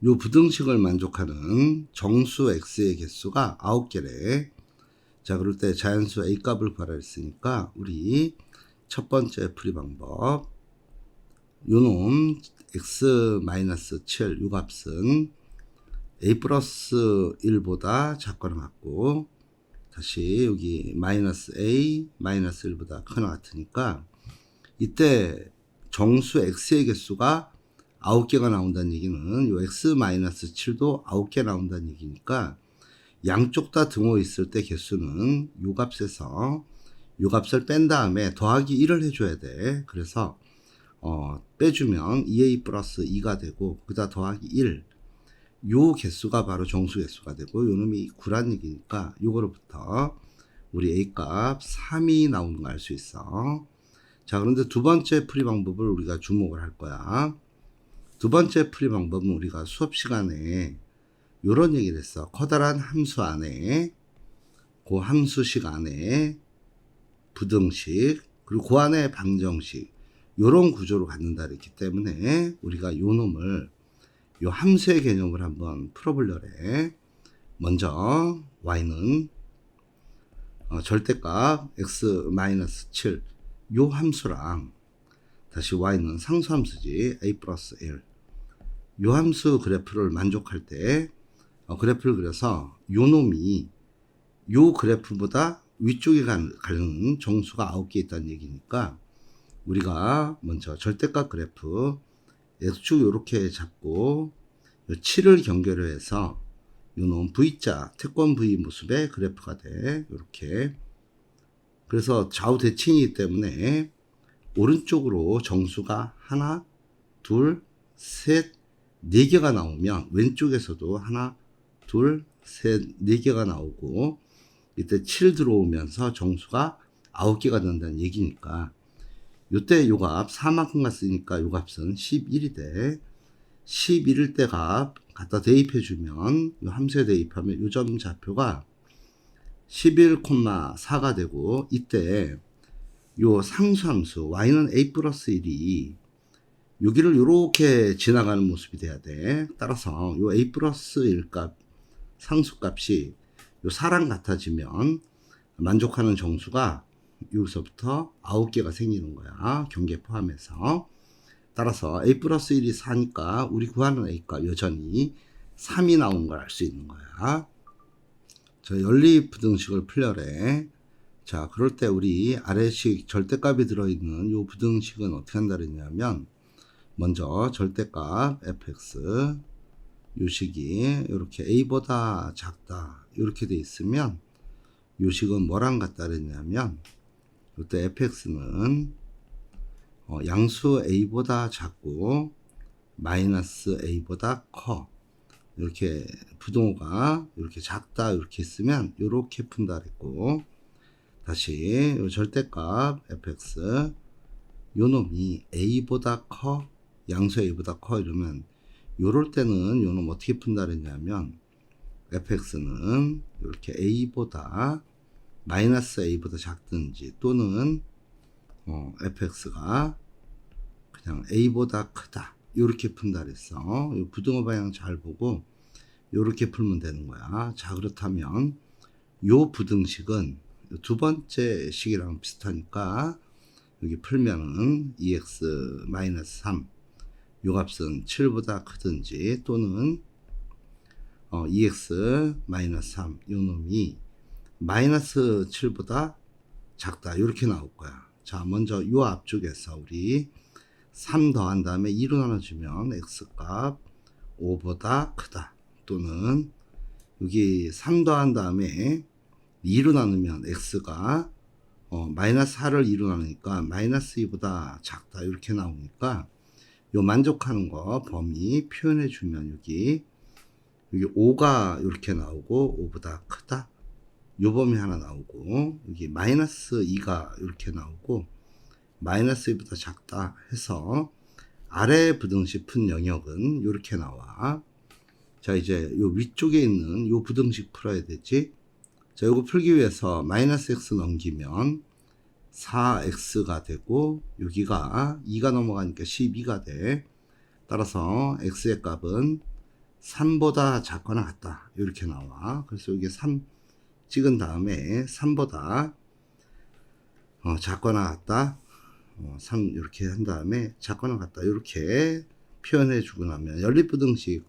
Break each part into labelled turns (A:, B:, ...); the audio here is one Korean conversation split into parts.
A: 요 부등식을 만족하는 정수 x의 개수가 9개래. 자, 그럴 때 자연수 a 값을 구하라 했으니까 우리 첫 번째 풀이 방법, 요놈 x-7 요 값은 a 플러스 1보다 작거나 같고, 다시 여기 마이너스 a 마이너스 1보다 크거나 같으니까 이때 정수 x의 개수가 9개가 나온다는 얘기는 요 x-7도 9개 나온다는 얘기니까 양쪽 다 등호 있을 때 개수는 요 값에서 요 값을 뺀 다음에 더하기 1을 해줘야 돼. 그래서 빼주면 2a 플러스 2가 되고 거기다 더하기 1, 요 개수가 바로 정수 개수가 되고 요 놈이 9란 얘기니까 요거로부터 우리 a 값 3이 나오는 거 알 수 있어. 자, 그런데 두 번째 풀이 방법을 우리가 주목을 할 거야. 두 번째 풀이 방법은 우리가 수업 시간에 요런 얘기를 했어. 커다란 함수 안에, 그 함수식 안에 부등식, 그리고 그 안에 방정식, 요런 구조로 갖는다 그랬기 때문에 우리가 요 놈을, 요 함수의 개념을 한번 풀어보려래. 먼저 y는 절대값 x-7 요 함수랑, 다시 y는 상수함수지 a 플러스 1, 요 함수 그래프를 만족할 때 그래프를 그려서 요 놈이 요 그래프보다 위쪽에 가는 정수가 9개 있다는 얘기니까 우리가 먼저 절대값 그래프 x축 요렇게 잡고 7을 경계로 해서 요놈 V자 태권 V 모습의 그래프가 돼. 요렇게. 그래서 좌우 대칭이기 때문에 오른쪽으로 정수가 하나, 둘, 셋, 네 개가 나오면 왼쪽에서도 하나, 둘, 셋, 네 개가 나오고, 이때 7 들어오면서 정수가 9개가 된다는 얘기니까 요때 요 값 4만큼 갔으니까 요 값은 11이 돼. 11일 때 값 갖다 대입해 주면 요 함수에 대입하면 요 점 좌표가 11,4가 되고, 이때 요 상수함수 y는 a 플러스 1이 여기를 요렇게 지나가는 모습이 돼야 돼. 따라서 요 a 플러스 1 값, 상수값이 요 4랑 같아지면 만족하는 정수가 여기서부터 9개가 생기는 거야. 경계 포함해서. 따라서 a 플러스 1이 4니까 우리 구하는 a가 여전히 3이 나오는 걸 알 수 있는 거야. 자, 연립부등식을 풀려래. 자, 그럴 때 우리 아래식 절대값이 들어있는 요 부등식은 어떻게 한다 그랬냐면, 먼저 절대값 fx 요 식이 이렇게 a보다 작다 이렇게 돼 있으면 요 식은 뭐랑 같다 그랬냐면, 이때 fx는 양수 a보다 작고 마이너스 a보다 커, 이렇게 부동호가 이렇게 작다 이렇게 있으면 이렇게 푼다 그랬고, 다시 요 절대값 fx 요 놈이 a보다 커, 양수 a보다 커 이러면 요럴 때는 요 놈 어떻게 푼다 그랬냐면, fx는 이렇게 a보다 마이너스 a보다 작든지, 또는 fx가 그냥 a보다 크다 이렇게 푼다 그랬어. 요 부등호 방향 잘 보고 요렇게 풀면 되는 거야. 자, 그렇다면 요 부등식은 두 번째 식이랑 비슷하니까 여기 풀면은 2x-3 요 값은 7보다 크든지, 또는 2x-3 요 놈이 마이너스 7보다 작다 이렇게 나올 거야. 자, 먼저 요 앞쪽에서 우리 3 더한 다음에 2로 나눠주면 x값 5보다 크다, 또는 여기 3 더한 다음에 2로 나누면 x가 마이너스 4를 2로 나누니까 마이너스 2보다 작다 이렇게 나오니까 요 만족하는 거 범위 표현해 주면 여기 5가 이렇게 나오고 5보다 크다 요 범위 하나 나오고, 여기 마이너스 2가 이렇게 나오고 마이너스 2보다 작다 해서 아래 부등식 푼 영역은 이렇게 나와. 자, 이제 요 위쪽에 있는 요 부등식 풀어야 되지. 자, 요거 풀기 위해서 마이너스 x 넘기면 4x가 되고, 여기가 2가 넘어가니까 12가 돼. 따라서 x의 값은 3보다 작거나 같다. 이렇게 나와. 그래서 여기 3 찍은 다음에 3보다 작거나 같다. 3 이렇게 한 다음에 작거나 같다. 이렇게 표현해 주고 나면 연립부등식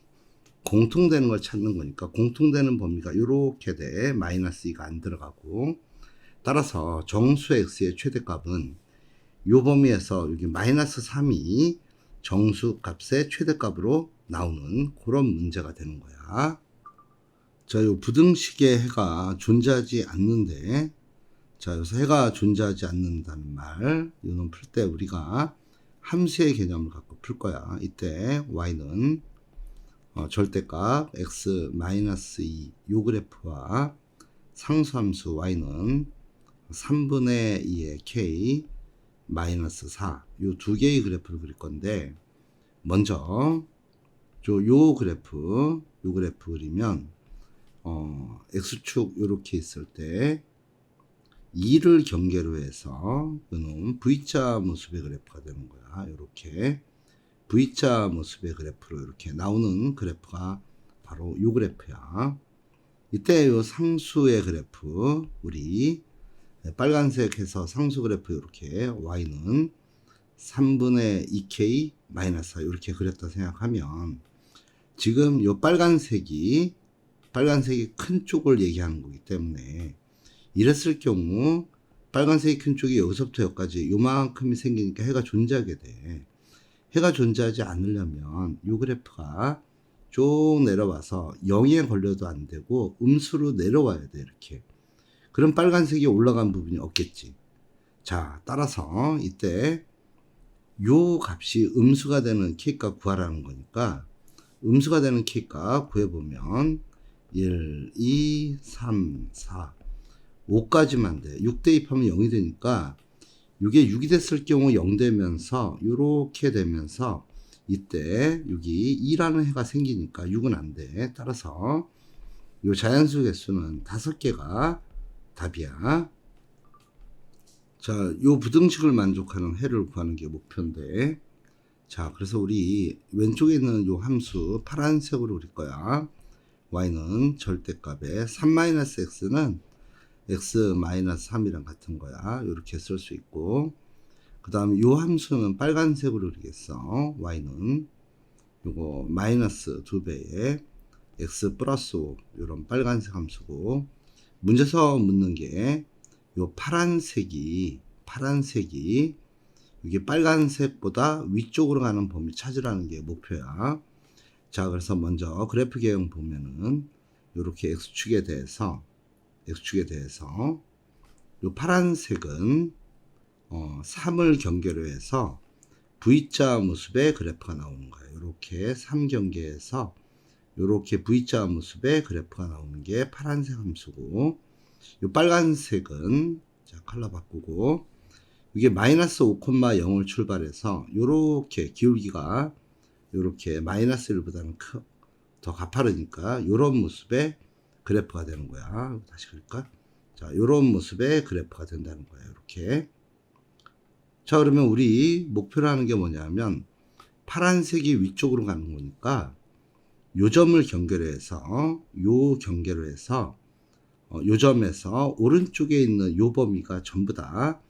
A: 공통되는 걸 찾는 거니까 공통되는 범위가 이렇게 돼. 마이너스 2가 안 들어가고, 따라서 정수 x의 최대값은 이 범위에서 여기 마이너스 3이 정수 값의 최대값으로 나오는 그런 문제가 되는 거야. 자, 요 부등식에 해가 존재하지 않는데, 자, 여기서 해가 존재하지 않는다는 말, 이거는 풀 때 우리가 함수의 개념을 갖고 풀 거야. 이때 y는 절대값 x-2 요 그래프와 상수함수 y는 3분의 2의 k 마이너스 4 요 두 개의 그래프를 그릴 건데, 먼저 요 그래프 그리면 x축 요렇게 있을 때 2를 경계로 해서 이는 V자 모습의 그래프가 되는 거야. 요렇게 V자 모습의 그래프로 이렇게 나오는 그래프가 바로 요 그래프야. 이때 요 상수의 그래프, 우리 빨간색에서 상수 그래프 이렇게 y는 3분의 2k 마이너스 4 이렇게 그렸다 생각하면, 지금 요 빨간색이 큰 쪽을 얘기하는 거기 때문에, 이랬을 경우 빨간색이 큰 쪽이 여기서부터 여기까지 요만큼이 생기니까 해가 존재하게 돼. 해가 존재하지 않으려면 요 그래프가 쭉 내려와서 0에 걸려도 안 되고 음수로 내려와야 돼. 이렇게. 그럼 빨간색이 올라간 부분이 없겠지. 자, 따라서 이때 요 값이 음수가 되는 k값 구하라는 거니까, 음수가 되는 k값 구해보면 1, 2, 3, 4, 5까지만 돼. 6 대입하면 0이 되니까, 이게 6이 됐을 경우 0 되면서 요렇게 되면서 이때 여기 2라는 해가 생기니까 6은 안 돼. 따라서 요 자연수 개수는 5개가 답이야. 자, 요 부등식을 만족하는 해를 구하는 게 목표인데, 자, 그래서 우리 왼쪽에 있는 요 함수 파란색으로 그릴 거야. y는 절대값에 3-x는 x-3이랑 같은 거야. 이렇게 쓸 수 있고, 그 다음에 요 함수는 빨간색으로 그리겠어. y는 요거 마이너스 2배에 x 플러스 5 요런 빨간색 함수고, 문제서 묻는 게 요 파란색이 이게 빨간색보다 위쪽으로 가는 범위 찾으라는 게 목표야. 자, 그래서 먼저 그래프 개형 보면은 요렇게 x축에 대해서 요 파란색은 3을 경계로 해서 V자 모습의 그래프가 나오는 거예요. 요렇게 3 경계에서 요렇게 V자 모습의 그래프가 나오는 게 파란색 함수고, 요 빨간색은, 자, 컬러 바꾸고, 이게 마이너스 5,0을 출발해서 요렇게 기울기가 요렇게 마이너스 1보다는 더 가파르니까 요런 모습의 그래프가 되는 거야. 다시 그릴까? 자, 요런 모습의 그래프가 된다는 거야. 이렇게. 자, 그러면 우리 목표로 하는 게 뭐냐면, 파란색이 위쪽으로 가는 거니까 요 점을 경계로 해서 요 점에서 오른쪽에 있는 요 범위가 전부 다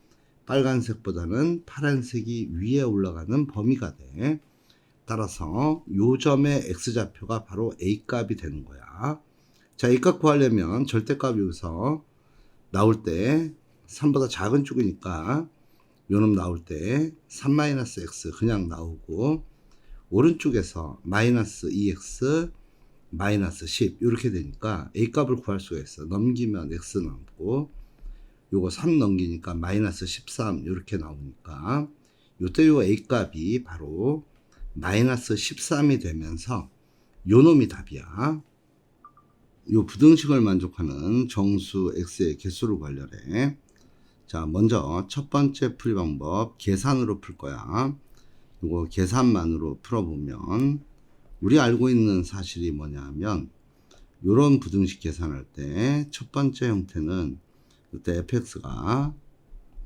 A: 빨간색보다는 파란색이 위에 올라가는 범위가 돼. 따라서 요 점의 x좌표가 바로 a값이 되는 거야. 자, a값 구하려면 절대값 여기서 나올 때 3보다 작은 쪽이니까 요놈 나올 때 3-x 그냥 나오고, 오른쪽에서 마이너스 2x 마이너스 10 이렇게 되니까 a값을 구할 수가 있어. 넘기면 x 남고, 요거 3 넘기니까 마이너스 13 이렇게 나오니까 요때 요 a값이 바로 마이너스 13이 되면서 요놈이 답이야. 요 부등식을 만족하는 정수 x의 개수를 관련해. 자, 먼저 첫 번째 풀이 방법 계산으로 풀 거야. 요거 계산만으로 풀어보면 우리 알고 있는 사실이 뭐냐면, 요런 부등식 계산할 때 첫 번째 형태는 이때 fx가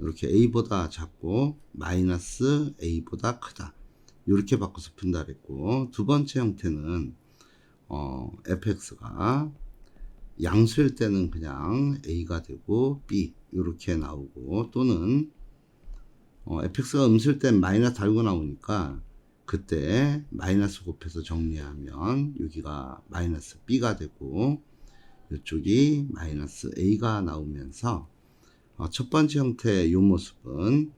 A: 이렇게 a보다 작고 마이너스 a보다 크다 이렇게 바꿔서 푼다 그랬고, 두 번째 형태는 fx가 양수일 때는 그냥 a가 되고 b 이렇게 나오고, 또는 fx가 음수일 땐 마이너스 달고 나오니까 그때 마이너스 곱해서 정리하면 여기가 마이너스 b가 되고 이쪽이 마이너스 a가 나오면서 첫 번째 형태의 이 모습은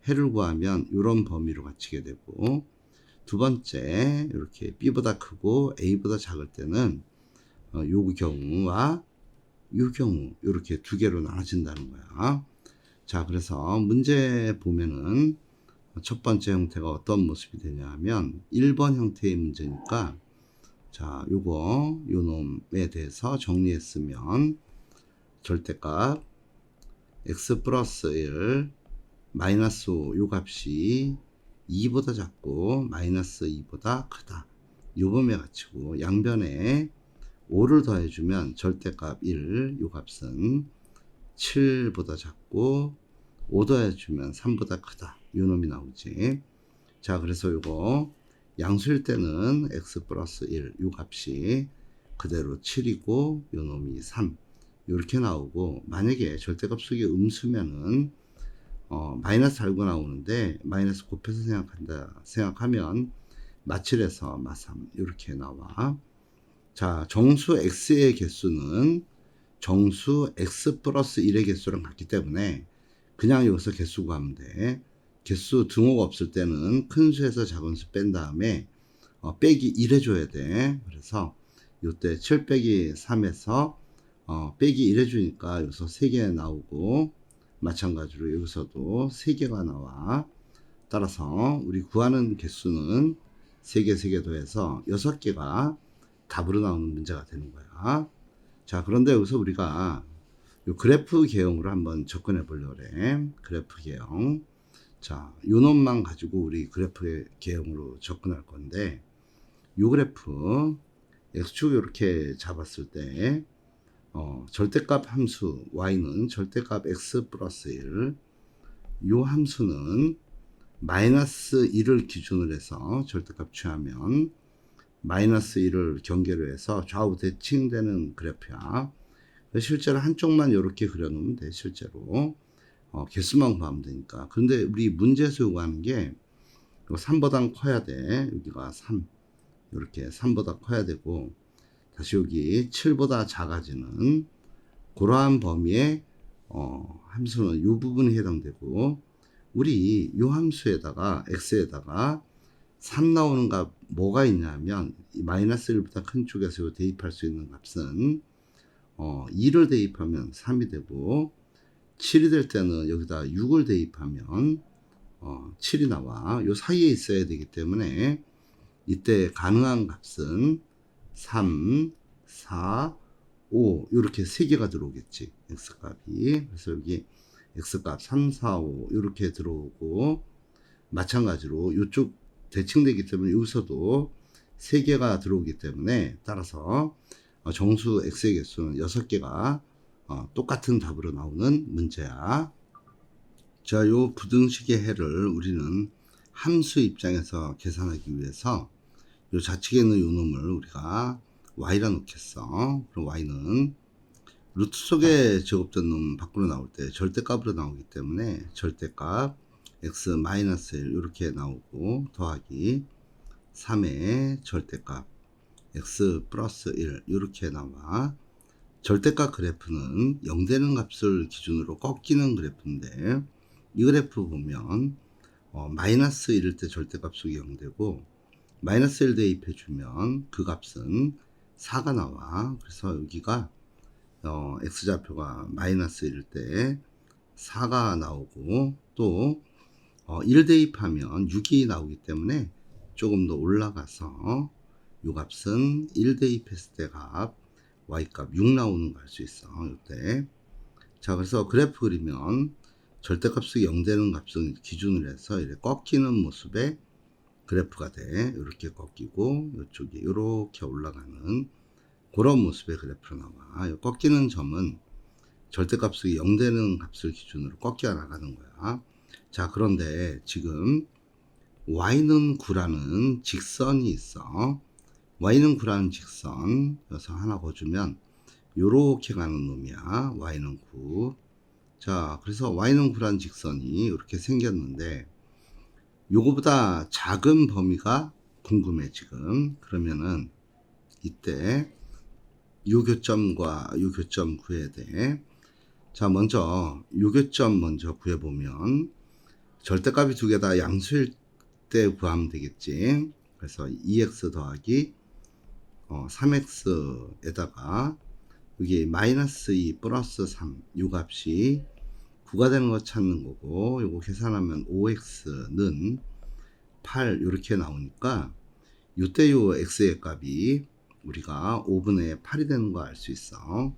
A: 해를 구하면 이런 범위로 갖추게 되고, 두 번째 이렇게 b보다 크고 a보다 작을 때는 요 경우와 요 경우 이렇게 두 개로 나눠진다는 거야. 자, 그래서 문제 보면은 첫 번째 형태가 어떤 모습이 되냐 하면 1번 형태의 문제니까, 자, 요 놈에 대해서 정리했으면 절대값 x 플러스 1 마이너스 5 요 값이 2보다 작고 마이너스 2보다 크다. 요 범위에 갖추고 양변에 5를 더해주면 절대값 1 요 값은 7보다 작고 5 더해주면 3보다 크다. 요 놈이 나오지. 자, 그래서 요거 양수일 때는 x 플러스 1 요 값이 그대로 7이고 요 놈이 3 이렇게 나오고, 만약에 절대값 속이 음수면은 마이너스 달고 나오는데 마이너스 곱해서 생각하면 마7에서 마3 이렇게 나와. 자, 정수 x의 개수는 정수 x 플러스 1의 개수랑 같기 때문에 그냥 여기서 개수 구하면 돼. 개수 등호가 없을 때는 큰 수에서 작은 수 뺀 다음에 빼기 1 해줘야 돼. 그래서 이때 7 빼기 3에서 빼기 1 해주니까 여기서 3개 나오고, 마찬가지로 여기서도 3개가 나와. 따라서 우리 구하는 개수는 3개 더해서 6개가 답으로 나오는 문제가 되는 거야. 자, 그런데 여기서 우리가 요 그래프 개형으로 한번 접근해 보려고 그래. 그래프 개형. 자, 요 놈만 가지고 우리 그래프 개형으로 접근할 건데, 요 그래프 x축 이렇게 잡았을 때 절대값 함수 y는 절대값 x 플러스 1, 요 함수는 마이너스 1을 기준으로 해서 절대값 취하면 마이너스 1을 경계로 해서 좌우 대칭되는 그래프야. 실제로 한쪽만 이렇게 그려놓으면 돼. 실제로 개수만 구하면 되니까. 그런데 우리 문제에서 요구하는 게 3보다 커야 돼. 여기가 3 이렇게 3보다 커야 되고, 다시 여기 7보다 작아지는 그러한 범위의 함수는 이 부분에 해당되고, 우리 이 함수에다가 x에다가 3 나오는 값 뭐가 있냐면 마이너스 1보다 큰 쪽에서 대입할 수 있는 값은 2를 대입하면 3이 되고, 7이 될 때는 여기다 6을 대입하면 7이 나와. 요 사이에 있어야 되기 때문에 이때 가능한 값은 3, 4, 5 이렇게 3개가 들어오겠지. x값이. 그래서 여기 x값 3, 4, 5 이렇게 들어오고, 마찬가지로 이쪽 대칭되기 때문에 여기서도 3개가 들어오기 때문에, 따라서 정수 x의 개수는 6개가 똑같은 답으로 나오는 문제야. 자, 요 부등식의 해를 우리는 함수 입장에서 계산하기 위해서 요 좌측에 있는 요 놈을 우리가 y라 놓겠어. 그럼 y는 루트 속에 제곱된 놈 밖으로 나올 때 절대값으로 나오기 때문에 절대값 x 마이너스 1 이렇게 나오고, 더하기 3의 절대값 x 플러스 1 이렇게 나와. 절대값 그래프는 0 되는 값을 기준으로 꺾이는 그래프인데, 이 그래프 보면 마이너스 1일 때 절대값 속이 0 되고, 마이너스 1 대입해 주면 그 값은 4가 나와. 그래서 여기가 x좌표가 마이너스 1일 때 4가 나오고, 또 1 대입하면 6이 나오기 때문에 조금 더 올라가서 요 값은 1 대입했을 때 값 y값 6 나오는 거 알 수 있어. 이때. 자, 그래서 그래프 그리면 절대값이 0 되는 값을 기준으로 해서 이렇게 꺾이는 모습의 그래프가 돼. 이렇게 꺾이고 이쪽이 이렇게 올라가는 그런 모습의 그래프로 나와. 꺾이는 점은 절대값이 0 되는 값을 기준으로 꺾여 나가는 거야. 자, 그런데 지금 y는 9라는 직선이 있어. y는 9라는 직선 여기서 하나 거주면 요렇게 가는 놈이야. y는 9. 자, 그래서 y는 9라는 직선이 이렇게 생겼는데 요거보다 작은 범위가 궁금해 지금. 그러면은 이때 요 교점과 요 교점 구해야 돼. 자, 먼저 요 교점 먼저 구해보면 절대값이 두 개 다 양수일 때 구하면 되겠지. 그래서 2x 더하기 3x에다가 여기 마이너스 2 플러스 3 요 값이 9가 되는 거 찾는 거고, 요거 계산하면 5x는 8 이렇게 나오니까 요때 요 x의 값이 우리가 5분의 8이 되는 거 알 수 있어.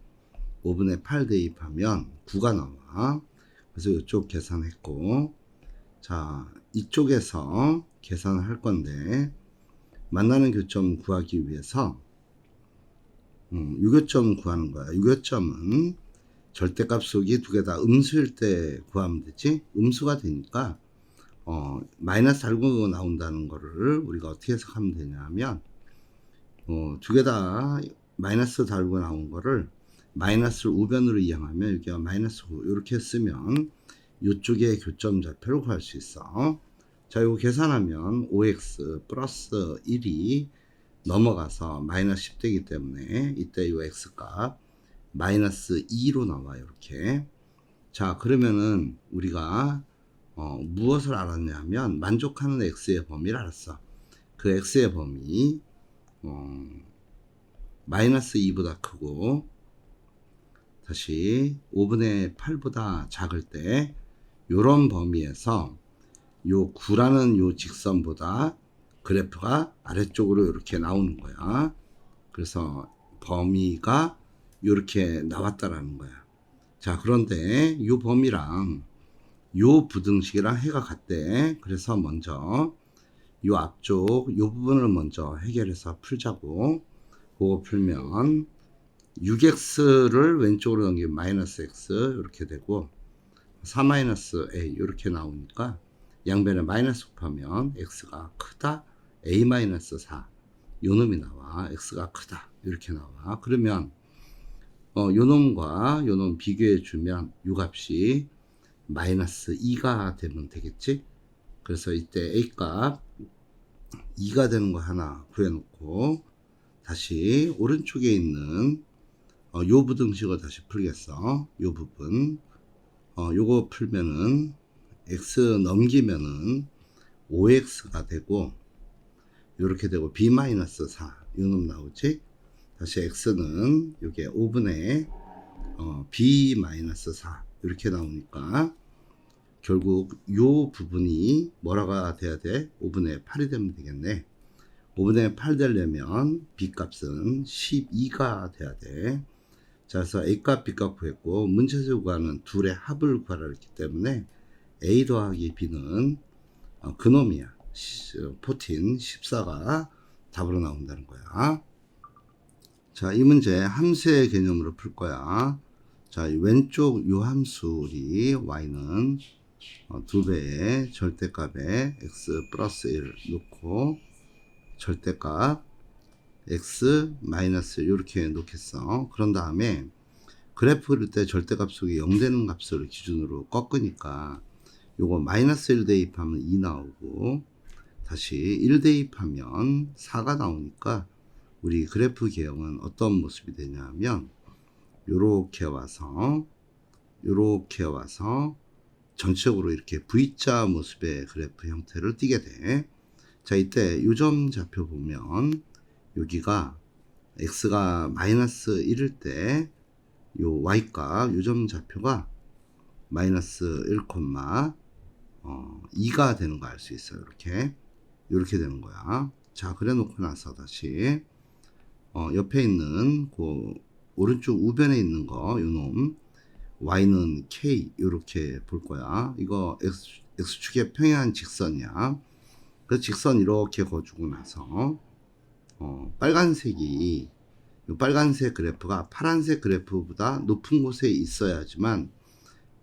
A: 5분의 8 대입하면 9가 나와. 그래서 이쪽 계산했고, 자, 이쪽에서 계산을 할 건데 만나는 교점 구하기 위해서 유교점 구하는 거야. 유교점은 절대값 속이 두 개 다 음수일 때 구하면 되지. 음수가 되니까 마이너스 달고 나온다는 거를 우리가 어떻게 해석하면 되냐면 두 개 다 마이너스 달고 나온 거를 마이너스를 우변으로 이용하면 여기가 마이너스 9 이렇게 쓰면 이쪽에 교점 좌표를 구할 수 있어. 자, 이거 계산하면 5x 플러스 1이 넘어가서 마이너스 10 되기 때문에 이때 이 x값 마이너스 2로 나와요. 이렇게. 자, 그러면은 우리가 무엇을 알았냐면 만족하는 x의 범위를 알았어. 그 x의 범위 마이너스 2보다 크고 다시 5분의 8보다 작을 때 요런 범위에서 요 9라는 요 직선보다 그래프가 아래쪽으로 이렇게 나오는 거야. 그래서 범위가 이렇게 나왔다라는 거야. 자, 그런데 요 범위랑 요 부등식이랑 해가 같대. 그래서 먼저 요 앞쪽 요 부분을 먼저 해결해서 풀자고. 그거 풀면 6x를 왼쪽으로 넘기면 마이너스 x 이렇게 되고 4 마이너스 a 이렇게 나오니까 양변에 마이너스 곱하면 x가 크다 a 마이너스 4 요 놈이 나와. x가 크다 이렇게 나와. 그러면 요 놈과 요 놈 비교해 주면 요 값이 마이너스 2가 되면 되겠지. 그래서 이때 a 값 2가 되는 거 하나 구해 놓고 다시 오른쪽에 있는 요 부등식을 다시 풀겠어. 요 부분 요거 풀면은 x 넘기면은 5x가 되고 요렇게 되고 b-4 요놈 나오지. 다시 x는 요게 5분의 b-4 이렇게 나오니까 결국 요 부분이 뭐라가 돼야 돼? 5분의 8이 되면 되겠네. 5분의 8 되려면 b 값은 12가 돼야 돼. 자, 그래서 a 값 b 값 구했고 문제에서 구하는 둘의 합을 구하라 했기 때문에 a 더하기 b는 그놈이야. 14가 답으로 나온다는 거야. 자, 이 문제 함수의 개념으로 풀 거야. 자, 왼쪽 요 함수 우리 y는 2배의 절대값에 x 플러스 1 놓고 절대값 x 마이너스 이렇게 놓겠어. 그런 다음에 그래프 그릴 때 절대값 속에 0 되는 값을 기준으로 꺾으니까 요거 마이너스 1 대입하면 2 나오고 다시 1 대입하면 4가 나오니까 우리 그래프 개형은 어떤 모습이 되냐면 요렇게 와서 전체적으로 이렇게 V자 모습의 그래프 형태를 띠게 돼. 자, 이때 요점 좌표 보면 여기가 x가 마이너스 1일 때 요 y값 요점 좌표가 마이너스 1, 2가 되는 거 알 수 있어요. 이렇게 되는 거야. 자, 그래 놓고 나서 다시 옆에 있는 그 오른쪽 우변에 있는 거 요놈 y는 k 이렇게 볼 거야. 이거 x축의 평행한 직선이야. 그 직선 이렇게 거주고 나서 빨간색이 이 빨간색 그래프가 파란색 그래프보다 높은 곳에 있어야지만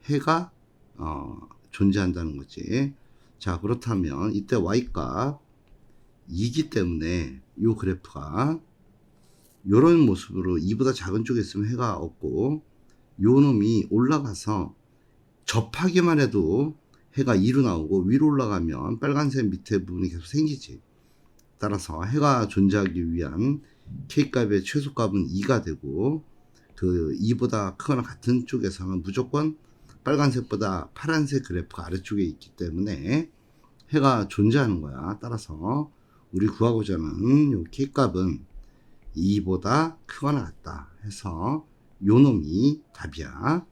A: 해가 존재한다는 거지. 자, 그렇다면 이때 y값 2기 때문에 이 그래프가 이런 모습으로 2보다 작은 쪽에 있으면 해가 없고 요 놈이 올라가서 접하기만 해도 해가 2로 나오고 위로 올라가면 빨간색 밑에 부분이 계속 생기지. 따라서 해가 존재하기 위한 K값의 최소값은 2가 되고 그 2보다 크거나 같은 쪽에서는 무조건 빨간색보다 파란색 그래프가 아래쪽에 있기 때문에 해가 존재하는 거야. 따라서 우리 구하고자 하는 요 K값은 2보다 크거나 같다 해서 요 놈이 답이야.